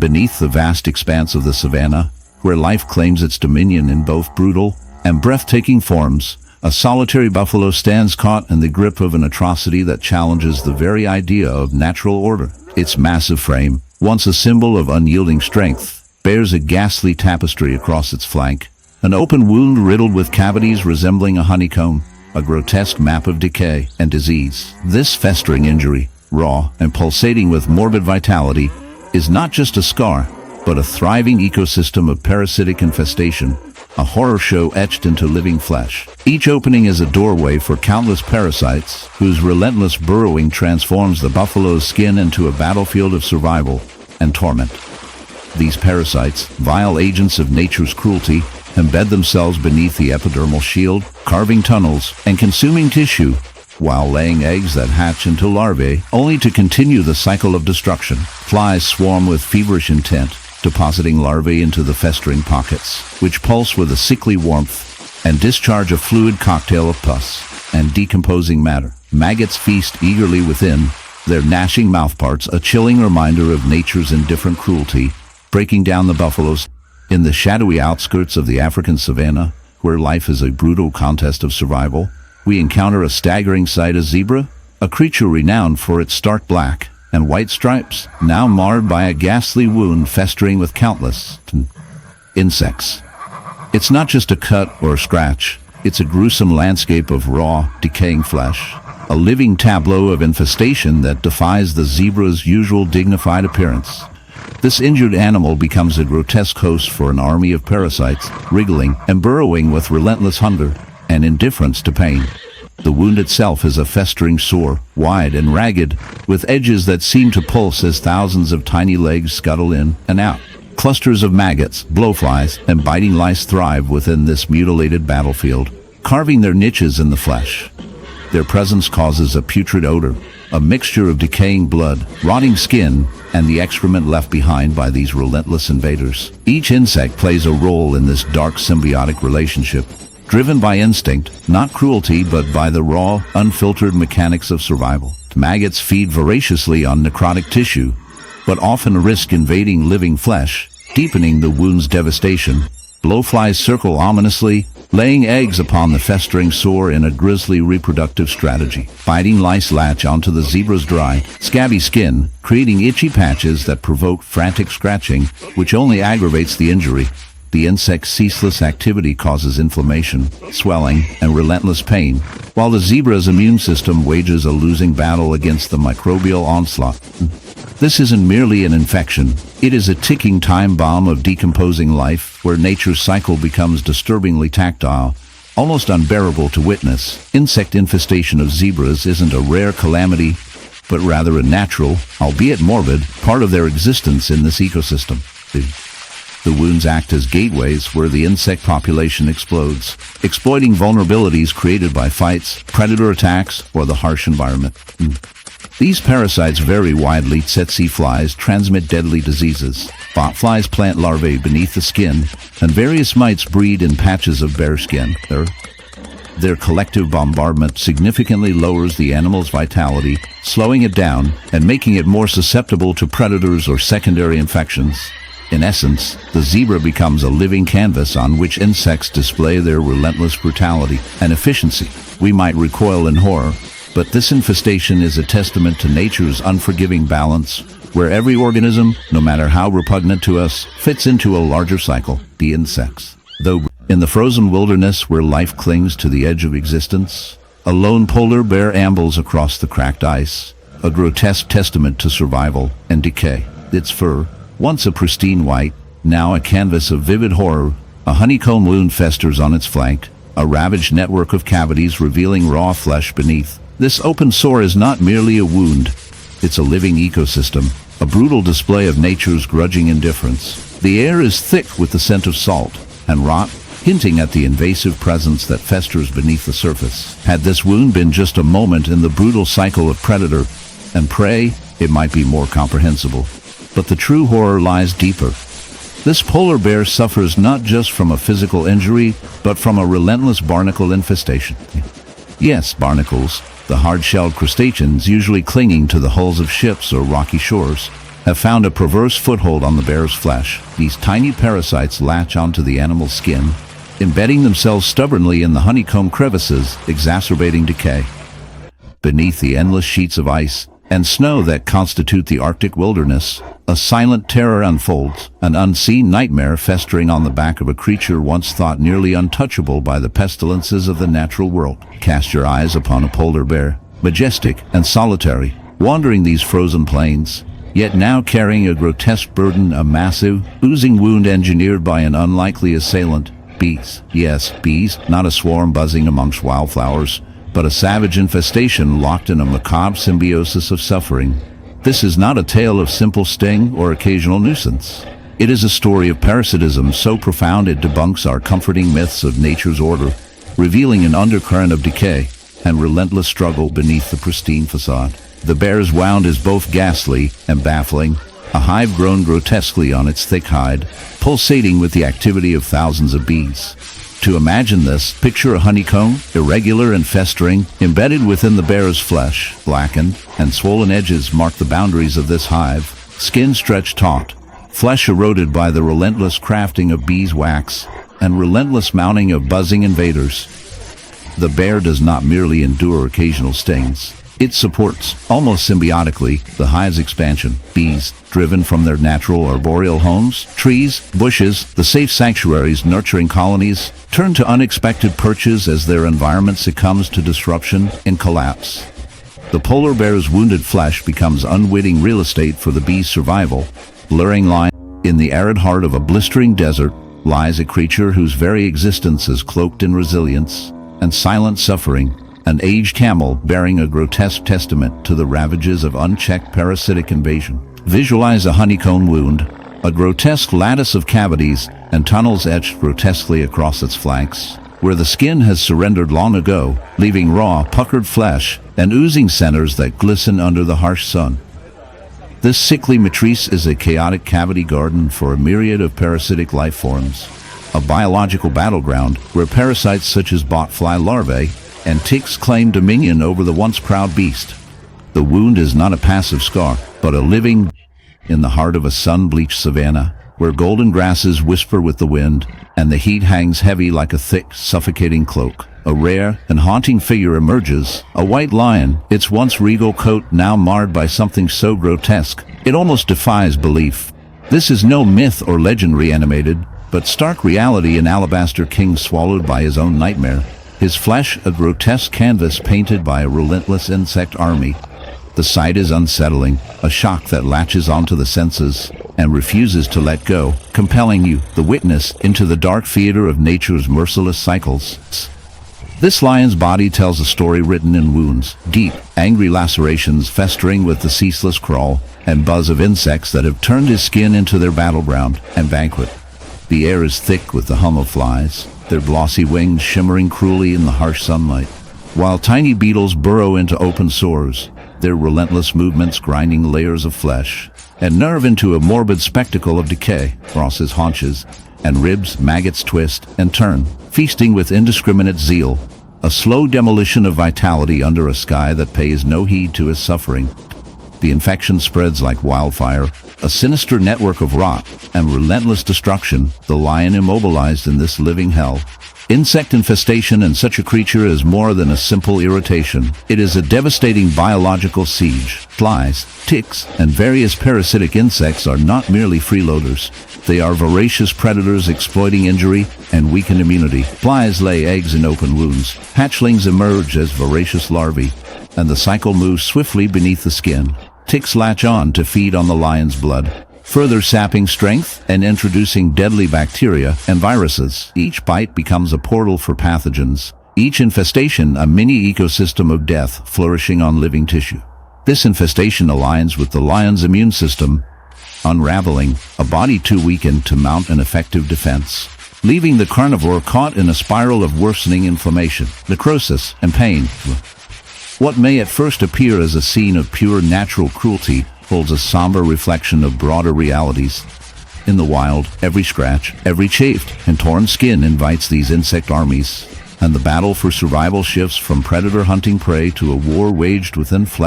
Beneath the vast expanse of the savanna, where life claims its dominion in both brutal and breathtaking forms, a solitary buffalo stands caught in the grip of an atrocity that challenges the very idea of natural order. Its massive frame, once a symbol of unyielding strength, bears a ghastly tapestry across its flank, an open wound riddled with cavities resembling a honeycomb, a grotesque map of decay and disease. This festering injury, raw and pulsating with morbid vitality, is not just a scar, but a thriving ecosystem of parasitic infestation, a horror show etched into living flesh. Each opening is a doorway for countless parasites, whose relentless burrowing transforms the buffalo's skin into a battlefield of survival and torment. These parasites, vile agents of nature's cruelty, embed themselves beneath the epidermal shield, carving tunnels and consuming tissue, while laying eggs that hatch into larvae, only to continue the cycle of destruction. Flies swarm with feverish intent, depositing larvae into the festering pockets, which pulse with a sickly warmth and discharge a fluid cocktail of pus and decomposing matter. Maggots feast eagerly within, their gnashing mouthparts a chilling reminder of nature's indifferent cruelty, breaking down the buffaloes. In the shadowy outskirts of the African savanna, where life is a brutal contest of survival, we encounter a staggering sight: a zebra, a creature renowned for its stark black and white stripes, now marred by a ghastly wound festering with countless insects. It's not just a cut or a scratch, it's a gruesome landscape of raw, decaying flesh, a living tableau of infestation that defies the zebra's usual dignified appearance. This injured animal becomes a grotesque host for an army of parasites, wriggling and burrowing with relentless hunger and indifference to pain. The wound itself is a festering sore, wide and ragged, with edges that seem to pulse as thousands of tiny legs scuttle in and out. Clusters of maggots, blowflies, and biting lice thrive within this mutilated battlefield, carving their niches in the flesh. Their presence causes a putrid odor, a mixture of decaying blood, rotting skin, and the excrement left behind by these relentless invaders. Each insect plays a role in this dark symbiotic relationship, driven by instinct, not cruelty, but by the raw, unfiltered mechanics of survival. Maggots feed voraciously on necrotic tissue, but often risk invading living flesh, deepening the wound's devastation. Blowflies circle ominously, laying eggs upon the festering sore in a grisly reproductive strategy. Biting lice latch onto the zebra's dry, scabby skin, creating itchy patches that provoke frantic scratching, which only aggravates the injury. The insect's ceaseless activity causes inflammation, swelling, and relentless pain, while the zebra's immune system wages a losing battle against the microbial onslaught. This isn't merely an infection, it is a ticking time bomb of decomposing life, where nature's cycle becomes disturbingly tactile, almost unbearable to witness. Insect infestation of zebras isn't a rare calamity, but rather a natural, albeit morbid, part of their existence in this ecosystem. The wounds act as gateways where the insect population explodes, exploiting vulnerabilities created by fights, predator attacks, or the harsh environment. These parasites vary widely. Tsetse flies transmit deadly diseases. Botflies plant larvae beneath the skin, and various mites breed in patches of bare skin. Their collective bombardment significantly lowers the animal's vitality, slowing it down and making it more susceptible to predators or secondary infections. In essence, the zebra becomes a living canvas on which insects display their relentless brutality and efficiency. We might recoil in horror, but this infestation is a testament to nature's unforgiving balance, where every organism, no matter how repugnant to us, fits into a larger cycle: the insects. Though in the frozen wilderness where life clings to the edge of existence, a lone polar bear ambles across the cracked ice, a grotesque testament to survival and decay. Its fur, once a pristine white, now a canvas of vivid horror. A honeycomb wound festers on its flank, a ravaged network of cavities revealing raw flesh beneath. This open sore is not merely a wound, it's a living ecosystem, a brutal display of nature's grudging indifference. The air is thick with the scent of salt and rot, hinting at the invasive presence that festers beneath the surface. Had this wound been just a moment in the brutal cycle of predator and prey, it might be more comprehensible. But the true horror lies deeper. This polar bear suffers not just from a physical injury, but from a relentless barnacle infestation. Yes, barnacles, the hard-shelled crustaceans usually clinging to the hulls of ships or rocky shores. have found a perverse foothold on the bear's flesh. These tiny parasites latch onto the animal's skin, embedding themselves stubbornly in the honeycomb crevices, exacerbating decay. Beneath the endless sheets of ice and snow that constitute the Arctic wilderness, a silent terror unfolds, an unseen nightmare festering on the back of a creature once thought nearly untouchable by the pestilences of the natural world. Cast your eyes upon a polar bear, majestic and solitary, wandering these frozen plains, yet now carrying a grotesque burden, a massive, oozing wound engineered by an unlikely assailant. Bees. Yes, bees, not a swarm buzzing amongst wildflowers, but a savage infestation locked in a macabre symbiosis of suffering. This is not a tale of simple sting or occasional nuisance. It is a story of parasitism so profound it debunks our comforting myths of nature's order, revealing an undercurrent of decay and relentless struggle beneath the pristine facade. The bear's wound is both ghastly and baffling, a hive grown grotesquely on its thick hide, pulsating with the activity of thousands of bees. To imagine this, picture a honeycomb, irregular and festering, embedded within the bear's flesh. Blackened and swollen edges mark the boundaries of this hive, skin stretched taut, flesh eroded by the relentless crafting of beeswax and relentless mounting of buzzing invaders. The bear does not merely endure occasional stings. It supports, almost symbiotically, the hive's expansion. Bees, driven from their natural arboreal homes, trees, bushes, the safe sanctuaries nurturing colonies, turn to unexpected perches as their environment succumbs to disruption and collapse. The polar bear's wounded flesh becomes unwitting real estate for the bee's survival. Luring line, in the arid heart of a blistering desert, lies a creature whose very existence is cloaked in resilience and silent suffering. An aged camel bearing a grotesque testament to the ravages of unchecked parasitic invasion. Visualize a honeycomb wound, a grotesque lattice of cavities and tunnels etched grotesquely across its flanks, where the skin has surrendered long ago, leaving raw, puckered flesh and oozing centers that glisten under the harsh sun. This sickly matrice is a chaotic cavity garden for a myriad of parasitic life forms, a biological battleground where parasites such as botfly larvae and ticks claim dominion over the once proud beast. The wound is not a passive scar, but a living in the heart of a sun-bleached savanna, where golden grasses whisper with the wind, and the heat hangs heavy like a thick, suffocating cloak. A rare and haunting figure emerges, a white lion, its once regal coat now marred by something so grotesque, it almost defies belief. This is no myth or legend reanimated, but stark reality, an alabaster king swallowed by his own nightmare. His flesh a grotesque canvas painted by a relentless insect army. The sight is unsettling, a shock that latches onto the senses and refuses to let go, compelling you, the witness, into the dark theater of nature's merciless cycles. This lion's body tells a story written in wounds, deep, angry lacerations festering with the ceaseless crawl and buzz of insects that have turned his skin into their battleground and banquet. The air is thick with the hum of flies, their glossy wings shimmering cruelly in the harsh sunlight, while tiny beetles burrow into open sores, their relentless movements grinding layers of flesh and nerve into a morbid spectacle of decay. Across his haunches and ribs, maggots twist and turn, feasting with indiscriminate zeal, a slow demolition of vitality under a sky that pays no heed to his suffering. The infection spreads like wildfire, a sinister network of rot and relentless destruction, the lion immobilized in this living hell. Insect infestation in such a creature is more than a simple irritation. It is a devastating biological siege. Flies, ticks, and various parasitic insects are not merely freeloaders. They are voracious predators exploiting injury and weakened immunity. Flies lay eggs in open wounds. Hatchlings emerge as voracious larvae, and the cycle moves swiftly beneath the skin. Ticks latch on to feed on the lion's blood, further sapping strength and introducing deadly bacteria and viruses. Each bite becomes a portal for pathogens, each infestation a mini ecosystem of death flourishing on living tissue. This infestation aligns with the lion's immune system, unraveling a body too weakened to mount an effective defense, leaving the carnivore caught in a spiral of worsening inflammation, necrosis, and pain. What may at first appear as a scene of pure natural cruelty holds a somber reflection of broader realities. In the wild, every scratch, every chafed and torn skin invites these insect armies, and the battle for survival shifts from predator hunting prey to a war waged within flesh.